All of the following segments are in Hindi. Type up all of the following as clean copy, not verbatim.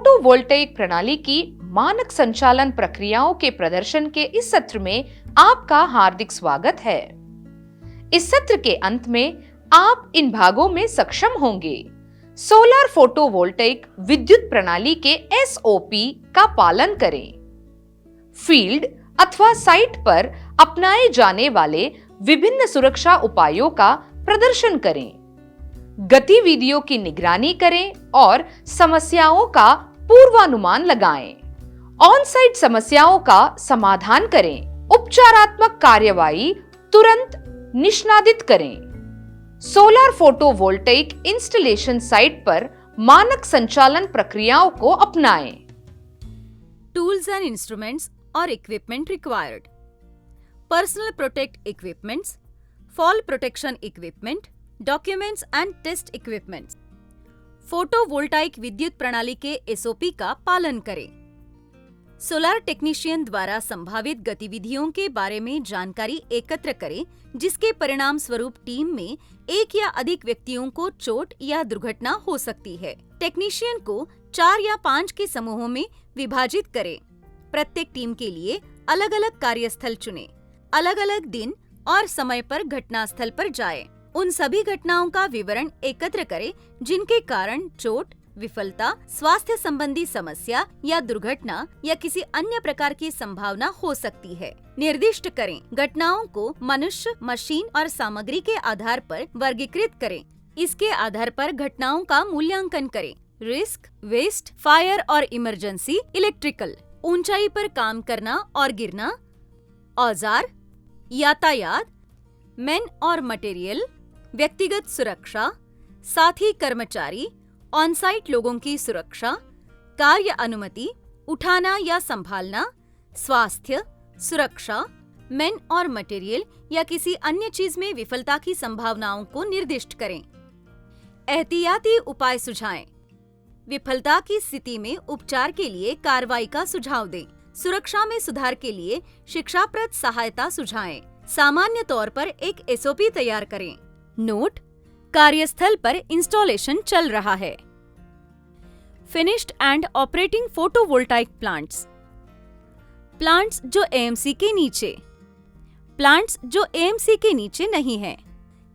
फोटोवोल्टेइक प्रणाली की मानक संचालन प्रक्रियाओं के प्रदर्शन के इस सत्र में आपका हार्दिक स्वागत है। इस सत्र के अंत में आप इन भागों में सक्षम होंगे। सोलर फोटोवोल्टेइक विद्युत प्रणाली के एसओपी का पालन करें। फील्ड अथवा साइट पर अपनाए जाने वाले विभिन्न सुरक्षा उपायों का प्रदर्शन करें। गतिविधियों की निगरानी करें और समस्याओं का पूर्वानुमान लगाएं। ऑन साइट समस्याओं का समाधान करें। उपचारात्मक कार्यवाही तुरंत निष्पादित करें। सोलर फोटोवोल्टेइक इंस्टॉलेशन साइट पर मानक संचालन प्रक्रियाओं को अपनाएं। Tools and instruments or equipment required. Personal protect equipments, fall protection equipment, documents and test equipments. Photovoltaic विद्युत प्रणाली के एसओपी का पालन करें। सोलर टेक्नीशियन द्वारा संभावित गतिविधियों के बारे में जानकारी एकत्र करें, जिसके परिणाम स्वरूप टीम में एक या अधिक व्यक्तियों को चोट या दुर्घटना हो सकती है। टेक्नीशियन को 4 या 5 के समूहों में विभाजित करें। प्रत्येक टीम के लिए अलग अलग कार्यस्थल चुनें। अलग अलग दिन और समय पर घटनास्थल पर जाएं। उन सभी घटनाओं का विवरण एकत्र करें जिनके कारण चोट, विफलता, स्वास्थ्य संबंधी समस्या या दुर्घटना या किसी अन्य प्रकार की संभावना हो सकती है। निर्दिष्ट करें। घटनाओं को मनुष्य, मशीन और सामग्री के आधार पर वर्गीकृत करें। इसके आधार पर घटनाओं का मूल्यांकन करें। रिस्क, वेस्ट, फायर और इमरजेंसी, इलेक्ट्रिकल, ऊंचाई पर काम करना और गिरना, औजार, यातायात, मैन और मटेरियल, व्यक्तिगत सुरक्षा, साथी कर्मचारी, ऑन-साइट लोगों की सुरक्षा, कार्य अनुमति, उठाना या संभालना, स्वास्थ्य, सुरक्षा, मैन और मटेरियल या किसी अन्य चीज में विफलता की संभावनाओं को निर्दिष्ट करें। एहतियाती उपाय सुझाएं। विफलता की स्थिति में उपचार के लिए कार्रवाई का सुझाव दें। सुरक्षा में सुधार के लिए शिक्षाप्रद सहायता सुझाएं। सामान्य तौर पर एक एसओपी तैयार करें। नोट: कार्यस्थल पर इंस्टॉलेशन चल रहा है। Finished and operating photovoltaic plants. Plants जो एएमसी के नीचे। प्लांट्स जो एएमसी के नीचे नहीं है।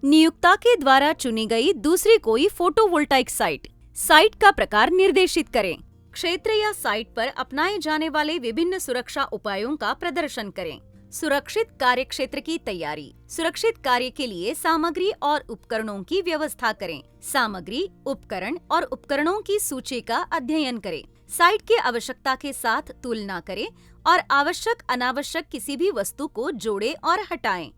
नियोक्ता के द्वारा चुनी गई दूसरी कोई फोटोवोल्टाइक साइट। साइट का प्रकार निर्देशित करें। क्षेत्र या साइट पर अपनाए जाने वाले विभिन्न सुरक्षा उपायों का प्रदर्शन करें। सुरक्षित कार्य क्षेत्र की तैयारी। सुरक्षित कार्य के लिए सामग्री और उपकरणों की व्यवस्था करें। सामग्री, उपकरण और उपकरणों की सूची का अध्ययन करें। साइट की आवश्यकता के साथ तुलना करें और आवश्यक अनावश्यक किसी भी वस्तु को जोड़ें और हटाएं।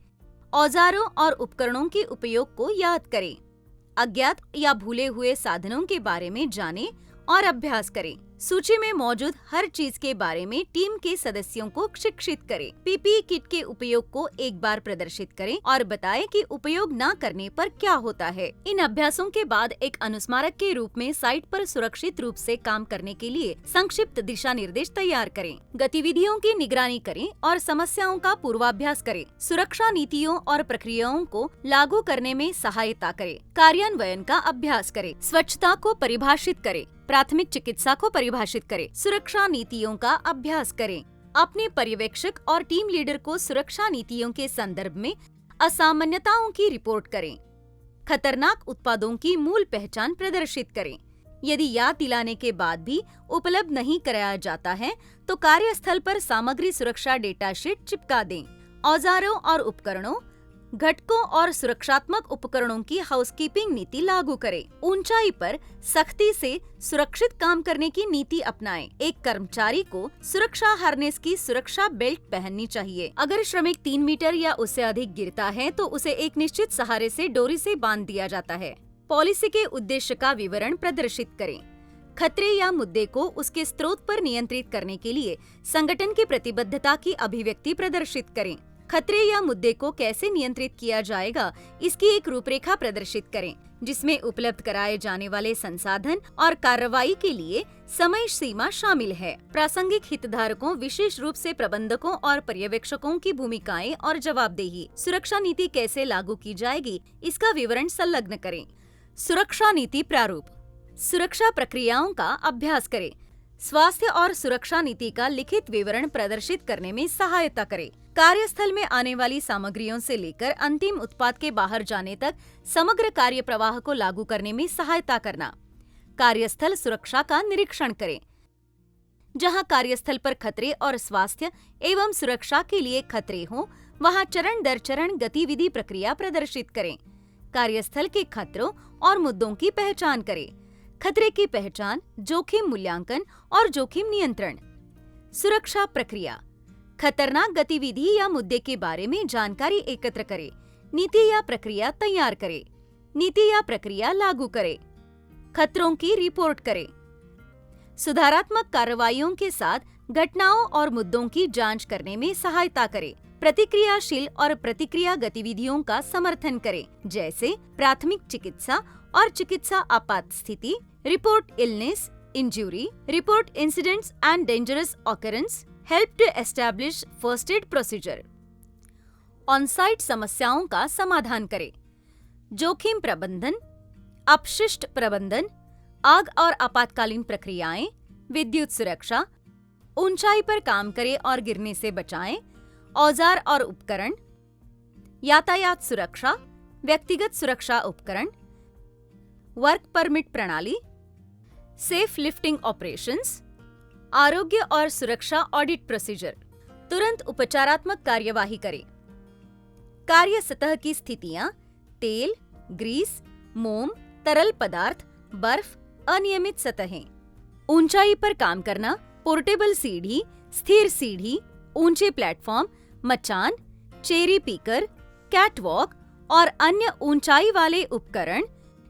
औजारों और उपकरणों के उपयोग को याद करें। अज्ञात या भूले हुए साधनों के बारे में जानें और अभ्यास करें। सूची में मौजूद हर चीज के बारे में टीम के सदस्यों को शिक्षित करें। पीपीई किट के उपयोग को एक बार प्रदर्शित करें और बताएं कि उपयोग न करने पर क्या होता है। इन अभ्यासों के बाद एक अनुस्मारक के रूप में साइट पर सुरक्षित रूप से काम करने के लिए संक्षिप्त दिशा निर्देश तैयार करें। गतिविधियों की निगरानी करें और समस्याओं का पूर्वाभ्यास करें। सुरक्षा नीतियों और प्रक्रियाओं को लागू करने में सहायता करें। कार्यान्वयन का अभ्यास करें। स्वच्छता को परिभाषित करें। प्राथमिक चिकित्सा को परिभाषित करें। सुरक्षा नीतियों का अभ्यास करें। अपने पर्यवेक्षक और टीम लीडर को सुरक्षा नीतियों के संदर्भ में असामान्यताओं की रिपोर्ट करें। खतरनाक उत्पादों की मूल पहचान प्रदर्शित करें। यदि याद दिलाने के बाद भी उपलब्ध नहीं कराया जाता है तो कार्यस्थल पर सामग्री सुरक्षा डेटा शीट चिपका दें। औजारों और उपकरणों, घटकों और सुरक्षात्मक उपकरणों की हाउसकीपिंग नीति लागू करें। ऊंचाई पर सख्ती से सुरक्षित काम करने की नीति अपनाएं। एक कर्मचारी को सुरक्षा हार्नेस की सुरक्षा बेल्ट पहननी चाहिए। अगर श्रमिक 3 मीटर या उससे अधिक गिरता है तो उसे एक निश्चित सहारे से डोरी से बांध दिया जाता है। पॉलिसी के उद्देश्य का विवरण प्रदर्शित करें। खतरे या मुद्दे को उसके स्रोत पर नियंत्रित करने के लिए संगठन की प्रतिबद्धता की अभिव्यक्ति प्रदर्शित करें। खतरे या मुद्दे को कैसे नियंत्रित किया जाएगा, इसकी एक रूपरेखा प्रदर्शित करें, जिसमें उपलब्ध कराए जाने वाले संसाधन और कार्रवाई के लिए समय सीमा शामिल है। प्रासंगिक हितधारकों, विशेष रूप से प्रबंधकों और पर्यवेक्षकों की भूमिकाएं और जवाबदेही। सुरक्षा नीति कैसे लागू की जाएगी, इसका विवरण संलग्न करें। सुरक्षा नीति प्रारूप। सुरक्षा प्रक्रियाओं का अभ्यास करें। स्वास्थ्य और सुरक्षा नीति का लिखित विवरण प्रदर्शित करने में सहायता करे। कार्यस्थल में आने वाली सामग्रियों से लेकर अंतिम उत्पाद के बाहर जाने तक समग्र कार्य प्रवाह को लागू करने में सहायता करना। कार्यस्थल सुरक्षा का निरीक्षण करें। जहां कार्यस्थल पर खतरे और स्वास्थ्य एवं सुरक्षा के लिए खतरे हों, वहां चरण दर चरण गतिविधि प्रक्रिया प्रदर्शित करें। कार्यस्थल के खतरों और मुद्दों की पहचान करें। खतरे की पहचान, जोखिम मूल्यांकन और जोखिम नियंत्रण। सुरक्षा प्रक्रिया, खतरनाक गतिविधि या मुद्दे के बारे में जानकारी एकत्र करें। नीति या प्रक्रिया तैयार करें। नीति या प्रक्रिया लागू करें। खतरों की रिपोर्ट करें। सुधारात्मक कार्रवाइयों के साथ घटनाओं और मुद्दों की जांच करने में सहायता करें। प्रतिक्रियाशील और प्रतिक्रिया गतिविधियों का समर्थन करें, जैसे प्राथमिक चिकित्सा और चिकित्सा आपात स्थिति, report illness, injury, report incidents and dangerous occurrence, help to establish first aid procedure. On site समस्याओं का समाधान करें। जोखिम प्रबंधन, अपशिष्ट प्रबंधन, आग और आपातकालीन प्रक्रियाएं, विद्युत सुरक्षा, ऊंचाई पर काम करें और गिरने से बचाएं, औजार और उपकरण, यातायात सुरक्षा, व्यक्तिगत सुरक्षा उपकरण, वर्क परमिट प्रणाली, सेफ लिफ्टिंग ऑपरेशंस, आरोग्य और सुरक्षा ऑडिट प्रोसीजर। तुरंत उपचारात्मक कार्यवाही करें। कार्य सतह की स्थितियां, तेल, ग्रीस, मोम, तरल पदार्थ, बर्फ, अनियमित सतहें। ऊंचाई पर काम करना, पोर्टेबल सीढ़ी, स्थिर सीढ़ी, ऊंचे प्लेटफॉर्म, मचान, चेरी पीकर, कैटवॉक और अन्य ऊंचाई वाले उपकरण,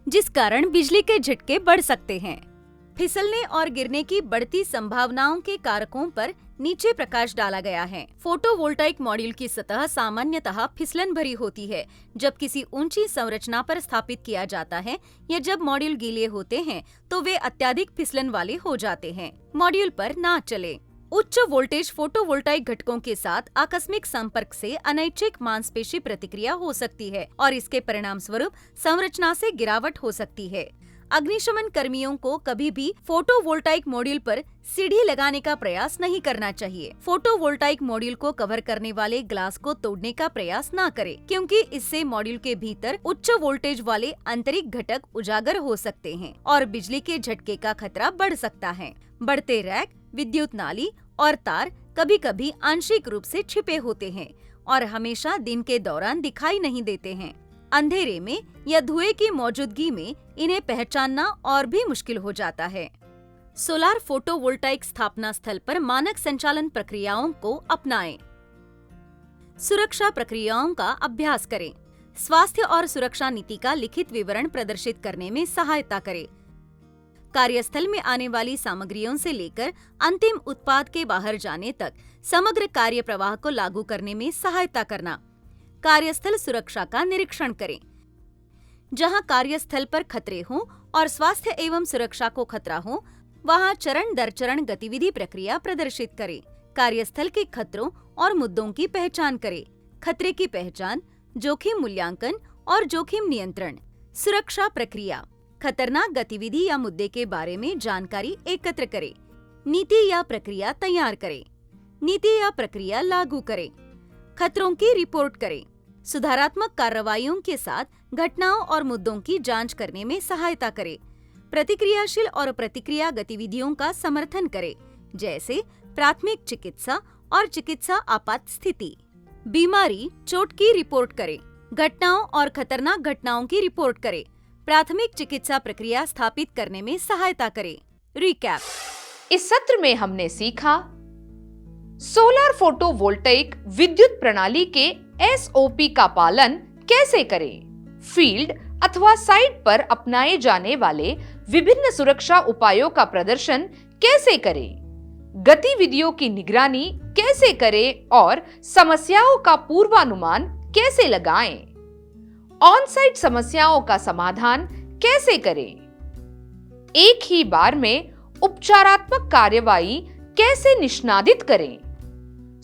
जिस कारण बिजली के झटके बढ़ सकते हैं। फिसलने और गिरने की बढ़ती संभावनाओं के कारकों पर नीचे प्रकाश डाला गया है। फोटोवोल्टाइक मॉड्यूल की सतह सामान्यतः फिसलन भरी होती है जब किसी ऊंची संरचना पर स्थापित किया जाता है, या जब मॉड्यूल गीले होते हैं तो वे अत्यधिक फिसलन वाले हो जाते हैं। मॉड्यूल पर ना चले। उच्च वोल्टेज फोटोवोल्टाइक घटकों के साथ आकस्मिक संपर्क से अनैच्छिक मांसपेशी प्रतिक्रिया हो सकती है और इसके परिणाम स्वरूप संरचना से गिरावट हो सकती है। अग्निशमन कर्मियों को कभी भी फोटोवोल्टाइक मॉड्यूल पर सीढ़ी लगाने का प्रयास नहीं करना चाहिए। फोटोवोल्टाइक मॉड्यूल को कवर करने वाले ग्लास को तोड़ने का प्रयास न करें, क्योंकि इससे मॉड्यूल के भीतर उच्च वोल्टेज वाले आंतरिक घटक उजागर हो सकते हैं और बिजली के झटके का खतरा बढ़ सकता है। बढ़ते रैक, विद्युत नाली और तार कभी कभी आंशिक रूप से छिपे होते हैं और हमेशा दिन के दौरान दिखाई नहीं देते हैं। अंधेरे में या धुएं की मौजूदगी में इन्हें पहचानना और भी मुश्किल हो जाता है। सोलार फोटोवोल्टाइक स्थापना स्थल पर मानक संचालन प्रक्रियाओं को अपनाएं। सुरक्षा प्रक्रियाओं का अभ्यास करें। स्वास्थ्य और सुरक्षा नीति का लिखित विवरण प्रदर्शित करने में सहायता करें। कार्यस्थल में आने वाली सामग्रियों से लेकर अंतिम उत्पाद के बाहर जाने तक समग्र कार्य प्रवाह को लागू करने में सहायता करना। कार्यस्थल सुरक्षा का निरीक्षण करें। जहां कार्यस्थल पर खतरे हों और स्वास्थ्य एवं सुरक्षा को खतरा हो, वहां चरण दर चरण गतिविधि प्रक्रिया प्रदर्शित करें। कार्यस्थल के खतरों और मुद्दों की पहचान करें। खतरे की पहचान, जोखिम मूल्यांकन और जोखिम नियंत्रण। सुरक्षा प्रक्रिया, खतरनाक गतिविधि या मुद्दे के बारे में जानकारी एकत्र करें। नीति या प्रक्रिया तैयार करें। नीति या प्रक्रिया लागू करें। खतरों की रिपोर्ट करें। सुधारात्मक कार्रवाइयों के साथ घटनाओं और मुद्दों की जांच करने में सहायता करें। प्रतिक्रियाशील और प्रतिक्रिया गतिविधियों का समर्थन करें, जैसे प्राथमिक चिकित्सा और चिकित्सा आपात स्थिति। बीमारी, चोट की रिपोर्ट करें। घटनाओं और खतरनाक घटनाओं की रिपोर्ट करें। प्राथमिक चिकित्सा प्रक्रिया स्थापित करने में सहायता करें। रिकैप। इस सत्र में हमने सीखा सोलर फोटोवोल्टाइक विद्युत प्रणाली के एसओपी का पालन कैसे करें, फील्ड अथवा साइट पर अपनाए जाने वाले विभिन्न सुरक्षा उपायों का प्रदर्शन कैसे करें, गतिविधियों की निगरानी कैसे करें और समस्याओं का पूर्वानुमान कैसे लगाएं, ऑन साइट समस्याओं का समाधान कैसे करें, एक ही बार में उपचारात्मक कार्यवाही कैसे निष्पादित करें,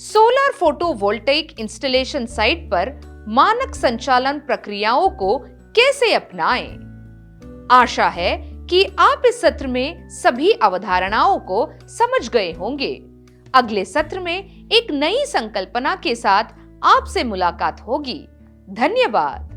सोलर फोटोवोल्टाइक इंस्टॉलेशन साइट पर मानक संचालन प्रक्रियाओं को कैसे अपनाएं। आशा है कि आप इस सत्र में सभी अवधारणाओं को समझ गए होंगे। अगले सत्र में एक नई संकल्पना के साथ आपसे मुलाकात होगी। धन्यवाद।